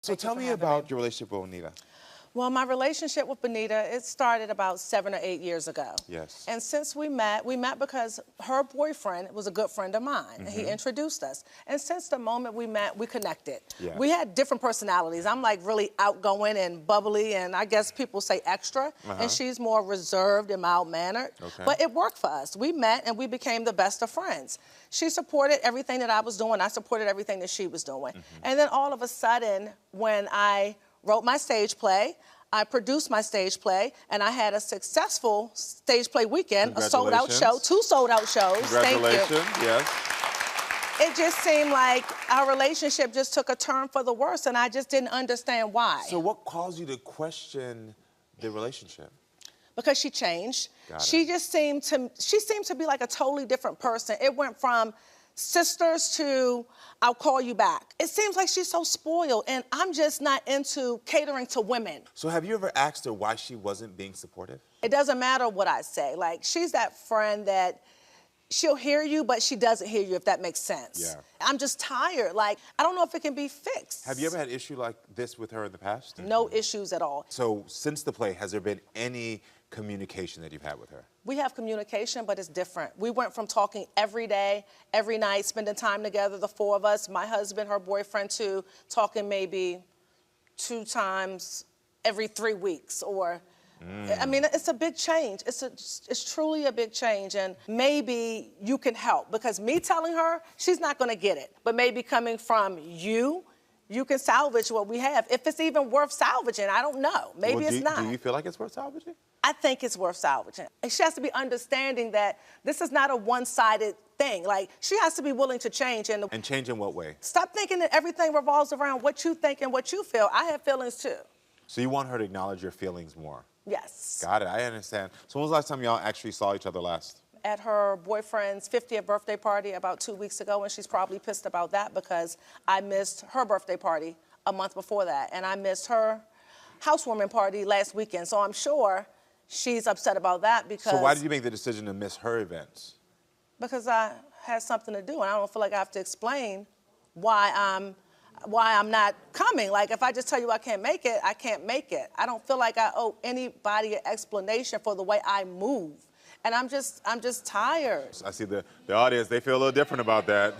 So tell me about your relationship with Bonita. Well, my relationship with Bonita, it started about 7 or 8 years ago. Yes. And since we met because her boyfriend was a good friend of mine. And he introduced us. And since the moment we met, we connected. Yeah. We had different personalities. I'm like really outgoing and bubbly, and I guess people say extra. And she's more reserved and mild-mannered. Okay. But it worked for us. We met and we became the best of friends. She supported everything that I was doing. I supported everything that she was doing. And then all of a sudden, when I wrote my stage play, I produced my stage play, and I had a successful stage play weekend, a sold-out show, 2 sold-out shows. Congratulations, Thank you. yes. It just seemed like our relationship just took a turn for the worse, and I just didn't understand why. So what caused you to question the relationship? Because she changed. Got it. She seemed to be like a totally different person. It went from sisters to I'll call you back. It seems like she's so spoiled, and I'm just not into catering to women. So have you ever asked her why she wasn't being supportive? It doesn't matter what I say. Like, she's that friend that she'll hear you, but she doesn't hear you, if that makes sense. Yeah. I'm just tired. Like, I don't know if it can be fixed. Have you ever had an issue like this with her in the past? No issues at all. So since the play, has there been any communication that you've had with her? We have communication, but it's different. We went from talking every day, every night, spending time together, the 4 of us, my husband, her boyfriend, to talking maybe 2 times every 3 weeks, or I mean, it's a big change. It's truly a big change, and maybe you can help, because me telling her, she's not gonna get it. But maybe coming from you, you can salvage what we have. If it's even worth salvaging, I don't know. Maybe it's not. Do you feel like it's worth salvaging? I think it's worth salvaging. And she has to be understanding that this is not a one-sided thing. Like, she has to be willing to change. And change in what way? Stop thinking that everything revolves around what you think and what you feel. I have feelings too. So you want her to acknowledge your feelings more? Yes. Got it, I understand. So when was the last time y'all actually saw each other last? At her boyfriend's 50th birthday party about 2 weeks ago, and she's probably pissed about that because I missed her birthday party a month before that, and I missed her housewarming party last weekend. So I'm sure she's upset about that because... So why did you make the decision to miss her events? Because I had something to do, and I don't feel like I have to explain why I'm not coming. Like, if I just tell you I can't make it, I can't make it. I don't feel like I owe anybody an explanation for the way I move. And I'm just tired. I see the audience, they feel a little different about that.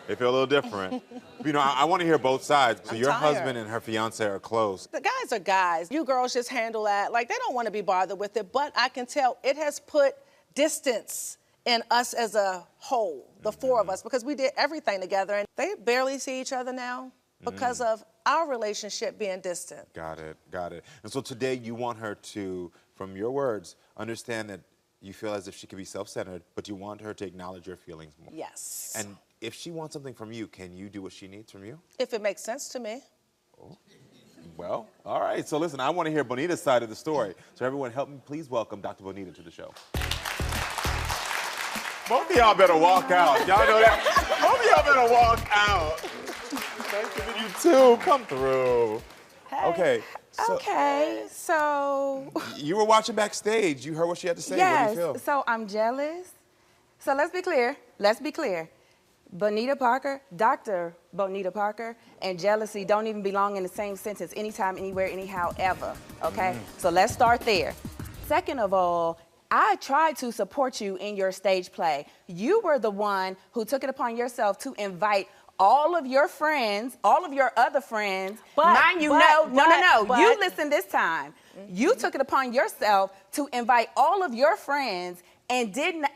They feel a little different. You know, I want to hear both sides. So your husband and her fiance are close. The guys are guys. You girls just handle that. Like, they don't want to be bothered with it, but I can tell it has put distance in us as a whole, the 4 of us, because we did everything together, and they barely see each other now because of our relationship being distant. Got it, got it. And so today you want her to, from your words, understand that you feel as if she could be self-centered, but you want her to acknowledge your feelings more. Yes. And if she wants something from you, can you do what she needs from you? If it makes sense to me. Oh. Well, all right. So listen, I want to hear Bonita's side of the story. So everyone help me please welcome Dr. Bonita to the show. Both of y'all better walk out. Y'all know that? Both of y'all better walk out. Nice to meet you too. Come through. Hey. Okay. So you were watching backstage. You heard what she had to say. Yes, what do you feel? So I'm jealous. So let's be clear. Let's be clear. Bonita Parker, Dr. Bonita Parker, and jealousy don't even belong in the same sentence anytime, anywhere, anyhow, ever, okay? So let's start there. Second of all, I tried to support you in your stage play. You were the one who took it upon yourself to invite all of your friends, all of your other friends. Mind you, no. You listen this time. You took it upon yourself to invite all of your friends and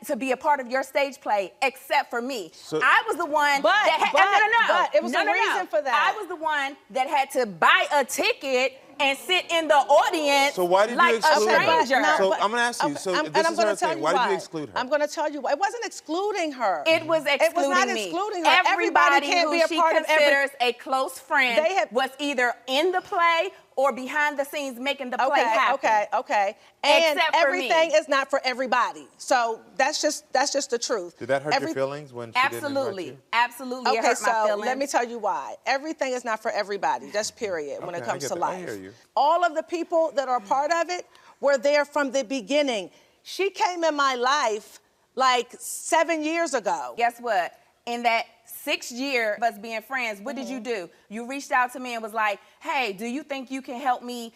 to be a part of your stage play, except for me. So, I was the one But it was a reason for that. I was the one that had to buy a ticket and sit in the audience so why did like you exclude a stranger. her? So I'm going to ask you, so if this is her thing, why did you exclude her? I'm going to tell you why. It wasn't excluding her. It was excluding me. It was not excluding her. Everybody can't who be a she part considers a close friend was either in the play or behind the scenes making the play happen. Okay. And Except for everything me. is not for everybody. So that's just the truth. Did that hurt your feelings when she didn't invite you? Absolutely. Okay, it hurt my so feelings. let me tell you why. Everything is not for everybody. That's period when it Okay, comes to I life. hear you. All of the people that are part of it were there from the beginning. She came in my life like 7 years ago. Guess what? In that 6 years of us being friends, what did you do? You reached out to me and was like, hey, do you think you can help me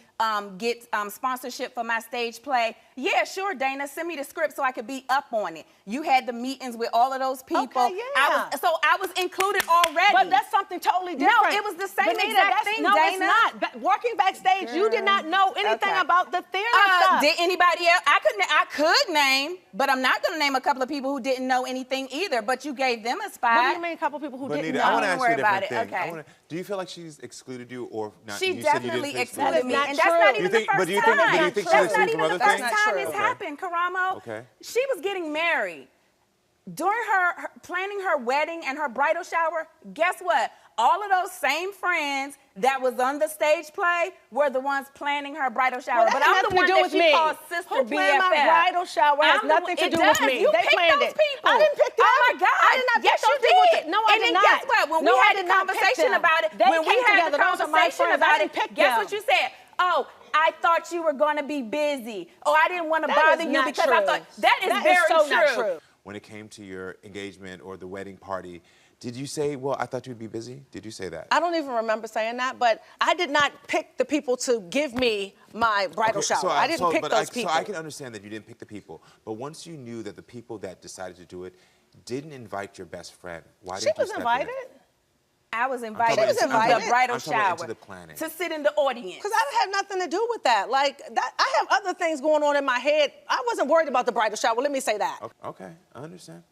get sponsorship for my stage play? Yeah, sure, Dana. Send me the script so I could be up on it. You had the meetings with all of those people. Okay, yeah. I was included already. But that's something totally different. No, it was the same Bonita, exact thing, no, Dana. it's not. Working backstage, you did not know anything Okay. about the theater stuff. Did anybody else? I could name, but I'm not going to name a couple of people who didn't know anything either. But you gave them a spot. What do you mean, a couple people who Bonita, didn't know? I want to Don't ask you worry a different about it. thing. Okay. Do you feel like she's excluded you or not? She You said you definitely didn't excluded me, That's and not that's not true. even You think- the but first do you think- time. but do you think she That's excluded not from even other the first things? time That's this not true. happened, Karamo. Okay. She was getting married. During her planning her wedding and her bridal shower, guess what? All of those same friends that was on the stage play were the ones planning her bridal shower. Well, that but had I'm the nothing to one do that with she me. calls Sister Who BFF. planned my bridal shower has I'm the nothing to one- do it with does. me. You They picked planned those it. people. I didn't pick them. Oh my God! I did not yes, pick those you people. did. No, I and did then not. guess what? When No, we I had did the not pick conversation them. about it, They when we came had together. the Those are my conversation friends. I about didn't it, pick guess them. what you said? Oh, I thought you were going to be busy. Oh, I didn't want to That bother is you not because true. I thought that is That is very so true. not true. When it came to your engagement or the wedding party, did you say, well, I thought you'd be busy? Did you say that? I don't even remember saying that, but I did not pick the people to give me my bridal shower. I didn't pick those people. So I can understand that you didn't pick the people, but once you knew that the people that decided to do it didn't invite your best friend, why She didn't you was step in? invited. I was invited talking to about- the bridal I'm talking about shower into the planning. to sit in the audience. Because I had nothing to do with that. Like, that, I have other things going on in my head. I wasn't worried about the bridal shower. Let me say that. Okay, I understand.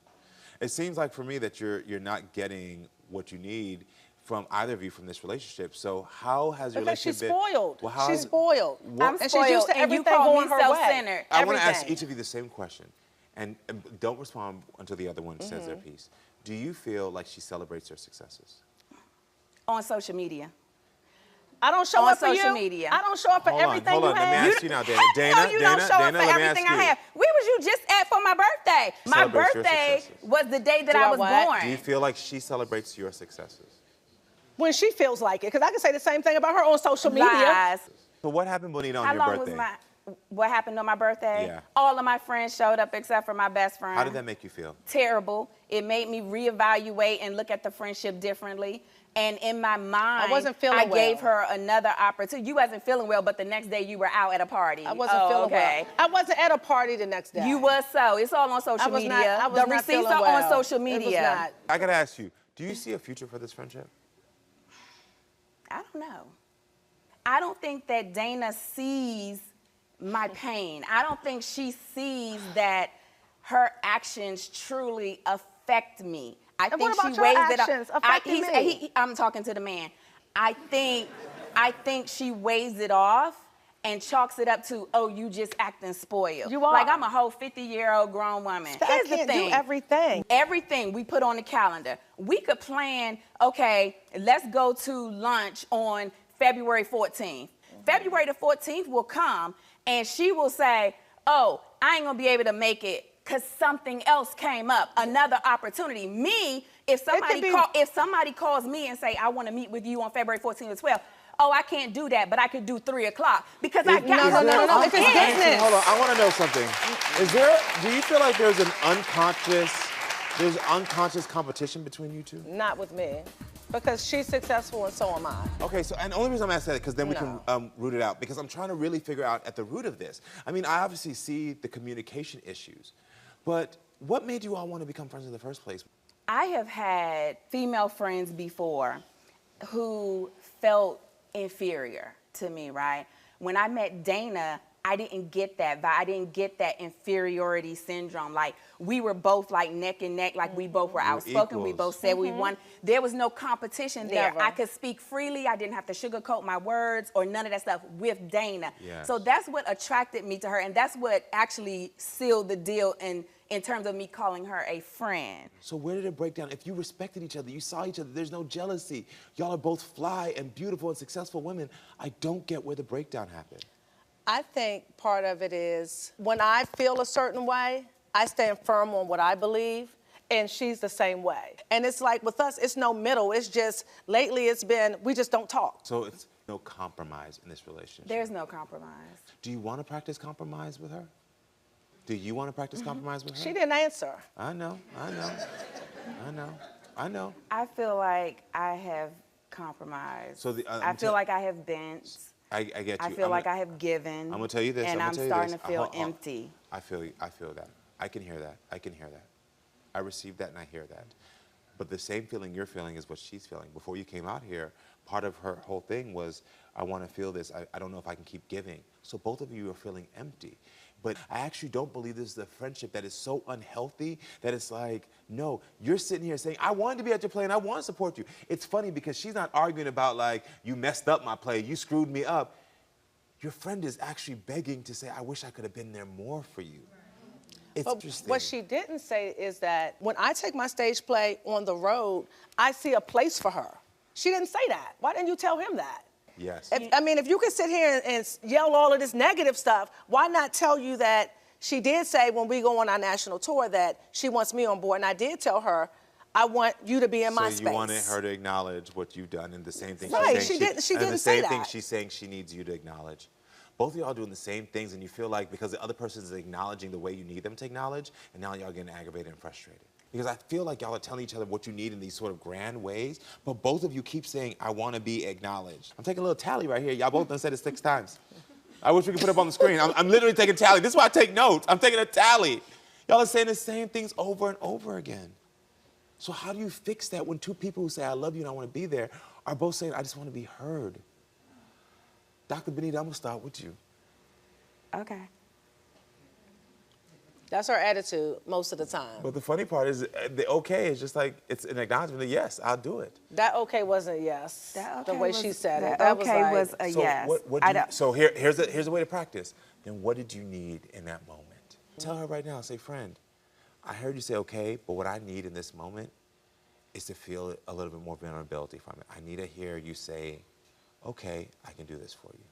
It seems like for me that you're not getting what you need from either of you from this relationship. So how has your Because she's relationship been? spoiled. Well, how She's has- spoiled. I'm And she's spoiled, used to and you everything call going me her way. self-centered. I want to ask Everything. each of you the same question, and don't respond until the other one says their piece. Do you feel like she celebrates her successes? On social media. I don't show On up for you. social media. I don't show up for everything hold you on. Let me have. ask you now, Dana. Hell, you don't show up for let me ask everything I you. have. Where was you just at for my birthday? My Celebrates your birthday successes. was the day that Do I I was what? born. Do you feel like she celebrates your successes? When she feels like it. Because I can say the same thing about her on social media. Lies. So what happened, Bonita, on How your long birthday? was what happened on my birthday? Yeah. All of my friends showed up except for my best friend. How did that make you feel? Terrible. It made me reevaluate and look at the friendship differently. And in my mind, I wasn't feeling I gave well. her another opportunity. You wasn't feeling well, but the next day you were out at a party. I wasn't Oh, feeling okay. well. I wasn't at a party the next day. You was so. It's all on I social was media. not, I was The not receipts feeling are well. on social It was media. not. I gotta ask you, do you see a future for this friendship? I don't know. I don't think that Dana sees my pain. I don't think she sees that her actions truly affect me. I And think what about she your weighs it actions off. affecting me? I'm talking to the man. I think she weighs it off and chalks it up to, oh, you just acting spoiled. You are. Like I'm a whole 50-year-old grown woman. I Here's the can't thing. do everything. Everything we put on the calendar. We could plan, okay, let's go to lunch on February 14th. February the 14th will come and she will say, oh, I ain't gonna be able to make it because something else came up, another opportunity. Me, if somebody calls me and say, I wanna meet with you on February 14th or 12th, oh, I can't do that, but I could do 3 o'clock because I got No, if it's business. Hold on, I want to know something. Do you feel like there's unconscious competition between you two? Not with me. Because she's successful and so am I. Okay, so, and the only reason I'm asking that, because then we No. can root it out, because I'm trying to really figure out at the root of this. I mean, I obviously see the communication issues, but what made you all want to become friends in the first place? I have had female friends before who felt inferior to me, right? When I met Dana, I didn't get that vibe. I didn't get that inferiority syndrome. Like, we were both like neck and neck, like we both were outspoken. We equals. both said we won. There was no competition there. Never. I could speak freely. I didn't have to sugarcoat my words or none of that stuff with Dana. Yes. So that's what attracted me to her, and that's what actually sealed the deal in terms of me calling her a friend. So where did it break down? If you respected each other, you saw each other, there's no jealousy. Y'all are both fly and beautiful and successful women. I don't get where the breakdown happened. I think part of it is when I feel a certain way, I stand firm on what I believe, and she's the same way. And it's like with us, it's no middle. It's just, lately it's been, we just don't talk. So it's no compromise in this relationship. There's no compromise. Do you want to practice compromise with her? Do you want to practice compromise with her? She didn't answer. I know. I know. I feel like I have compromised. So I feel like I have bent. I get you. I feel like I have given. I'm gonna tell you this. And I'm I'm gonna tell you starting this. to feel empty. I feel that. I can hear that. I can hear that. I receive that and I hear that. But the same feeling you're feeling is what she's feeling. Before you came out here, part of her whole thing was, I want to feel this. I don't know if I can keep giving. So both of you are feeling empty. But I actually don't believe this is a friendship that is so unhealthy that it's like, no, you're sitting here saying, I wanted to be at your play and I want to support you. It's funny because she's not arguing about like, you messed up my play, you screwed me up. Your friend is actually begging to say, I wish I could have been there more for you. It's But interesting. what she didn't say is that when I take my stage play on the road, I see a place for her. She didn't say that. Why didn't you tell him that? Yes. If you can sit here and yell all of this negative stuff, why not tell you that she did say when we go on our national tour that she wants me on board, and I did tell her, I want you to be in my space. So you wanted her to acknowledge what you've done, and the same thing Right, she's saying. she didn't and the say same thing that. she's saying she needs you to acknowledge. Both of y'all doing the same things, and you feel like because the other person is acknowledging the way you need them to acknowledge, and now y'all getting aggravated and frustrated. Because I feel like y'all are telling each other what you need in these sort of grand ways, but both of you keep saying, I want to be acknowledged. I'm taking a little tally right here. Y'all both done said it 6 times. I wish we could put it up on the screen. I'm literally taking a tally. This is why I take notes. I'm taking a tally. Y'all are saying the same things over and over again. So how do you fix that when two people who say, I love you and I want to be there, are both saying, I just want to be heard? Dr. Bonita, I'm going to start with you. Okay. That's her attitude most of the time. But the funny part is the okay is just like, it's an acknowledgement of yes, I'll do it. That okay wasn't a yes. That the okay way was- she said it. that That okay was like, was a So yes. what do you, so here's a way to practice. Then what did you need in that moment? Tell her right now, say, friend, I heard you say okay, but what I need in this moment is to feel a little bit more vulnerability from it. I need to hear you say, okay, I can do this for you.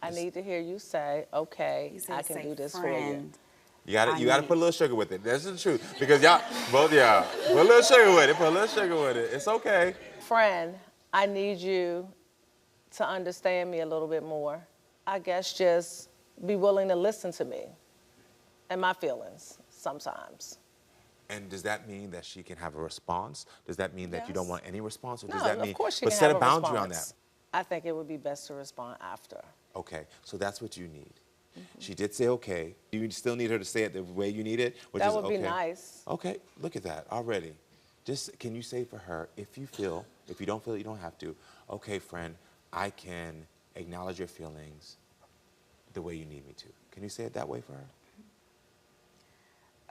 I need to hear you say, okay, You said I can say do this for you. friend. You gotta I put a little sugar with it. That's the truth. Because y'all, both y'all, put a little sugar with it. Put a little sugar with it. It's okay. Friend, I need you to understand me a little bit more. I guess just be willing to listen to me and my feelings sometimes. And does that mean that she can have a response? Does that mean that you don't Yes. want any response? Or No, does that mean, of course she but can set have a boundary on response. that? I think it would be best to respond after. Okay, so that's what you need. She did say okay. You still need her to say it the way you need it, which That is would okay. be nice. Okay, look at that already. Just can you say for her, if you don't feel it, you don't have to. Okay, friend, I can acknowledge your feelings the way you need me to. Can you say it that way for her?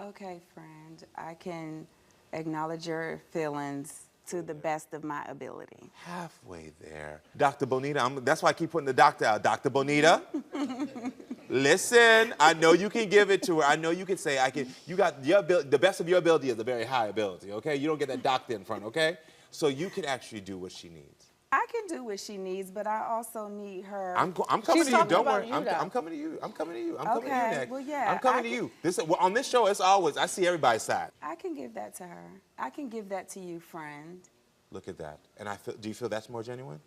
Okay, friend, I can acknowledge your feelings to the best of my ability. Halfway there. Dr. Bonita, that's why I keep putting the doctor out. Dr. Bonita, listen, I know you can give it to her. I know you can say, you got the best of your ability is a very high ability, okay? You don't get that doctor in front, okay? So you can actually do what she needs. I can do what she needs, but I also need her. I'm coming She's to you, talking don't about worry. you, I'm though. coming to you. I'm coming to you. I'm coming to you Okay, next. well, yeah, I'm coming to you. On this show, it's always, I see everybody's side. I can give that to her. I can give that to you, friend. Look at that. And do you feel that's more genuine?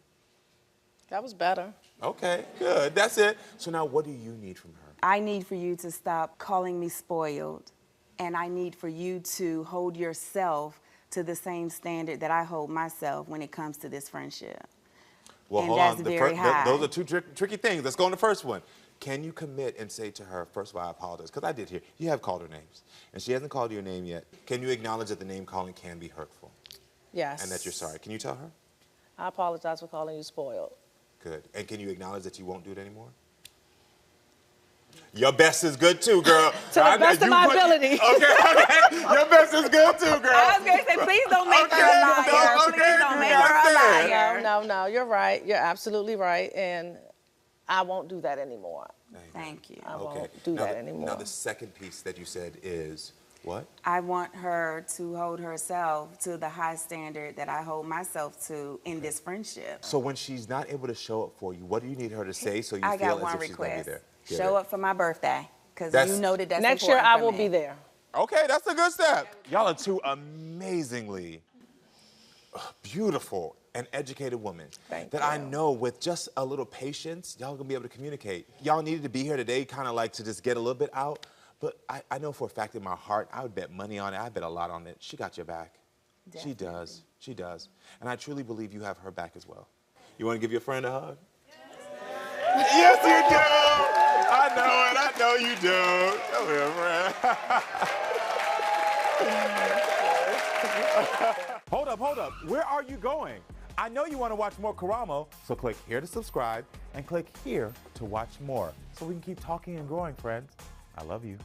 That was better. Okay, good. That's it. So now what do you need from her? I need for you to stop calling me spoiled, and I need for you to hold yourself to the same standard that I hold myself when it comes to this friendship. Well, And hold that's on. very high. Those are two tricky things. Let's go on the first one. Can you commit and say to her, first of all, I apologize, because I did hear, you have called her names, and she hasn't called your name yet. Can you acknowledge that the name calling can be hurtful Yes. and that you're sorry? Can you tell her? I apologize for calling you spoiled. Good. And can you acknowledge that you won't do it anymore? Your best is good too, girl. To the best of my ability. Okay. Your best is good too, girl. I was going to say, please don't make her a liar. no, Please don't make that's her a it. liar. No, you're right. You're absolutely right. And I won't do that anymore. Thank you. I Okay. won't do Now that anymore. Now the second piece that you said is what? I want her to hold herself to the high standard that I hold myself to in this friendship. So when she's not able to show up for you, what do you need her to say so you I feel got as one if she's going to be request. there? Give Show it. up for my birthday, because That's- you know that's Next year, important I for will me. be there. Okay, that's a good step. Y'all are two amazingly beautiful and educated women Thank that you. I know with just a little patience, y'all gonna be able to communicate. Y'all needed to be here today, kind of like to just get a little bit out. But I know for a fact in my heart, I would bet money on it. I bet a lot on it. She got your back. She does. She does. And I truly believe you have her back as well. You want to give your friend a hug? Yes, you do. I know it. I know you do. Come here, friend. Hold up, hold up. Where are you going? I know you want to watch more Karamo, so click here to subscribe and click here to watch more so we can keep talking and growing, friends. I love you.